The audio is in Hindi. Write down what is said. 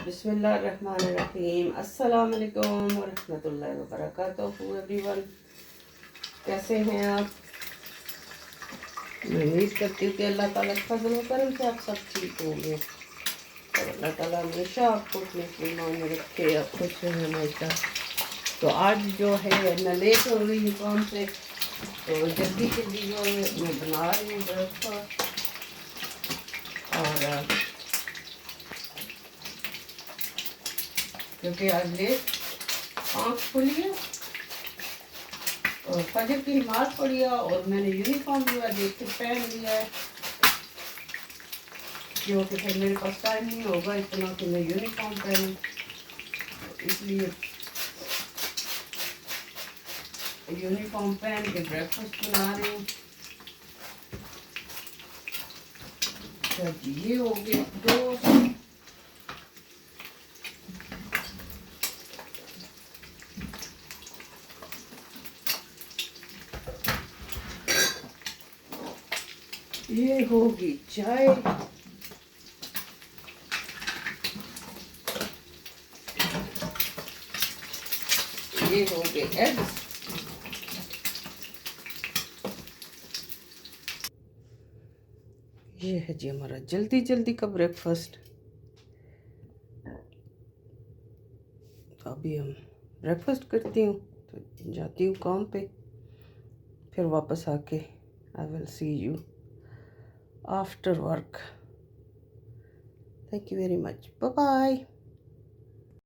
बिस्मिल्लाहिर्रहमानिर्रहीम। अस्सलाम वालेकुम वरहमतुल्लाहि वबरकातुहू एवरीवन। कैसे हैं आप? मैं उम्मीद करती हूँ कि अल्लाह ताला के फजल व करम से आप सब ठीक होंगे और अल्लाह ताला हमेशा आपको अपने ईमान में रखे, आप खुश रहें हमेशा। तो आज जो है मैं लेट हो रही हूँ काम से, तो जल्दी जल्दी जो है मैं बना रही हूँ ब्रेकफास्ट। और क्योंकि आज लेट आँख खुली है और फजर की नमाज पढ़ी है और मैंने यूनिफॉर्म जो है देख के पहन लिया है, क्योंकि फिर मेरे पास टाइम नहीं होगा इतना कि मैं यूनिफॉर्म पहनूं। इसलिए यूनिफॉर्म पहन के ब्रेकफास्ट बना रही हूँ। ये हो गए दो, ये होगी चाय, ये हो गए एग्स, ये है जी हमारा जल्दी जल्दी का ब्रेकफास्ट। तो अभी हम ब्रेकफास्ट करती हूँ तो जाती हूँ काम पे, फिर वापस आके I will see you after work. Thank you very much, bye bye.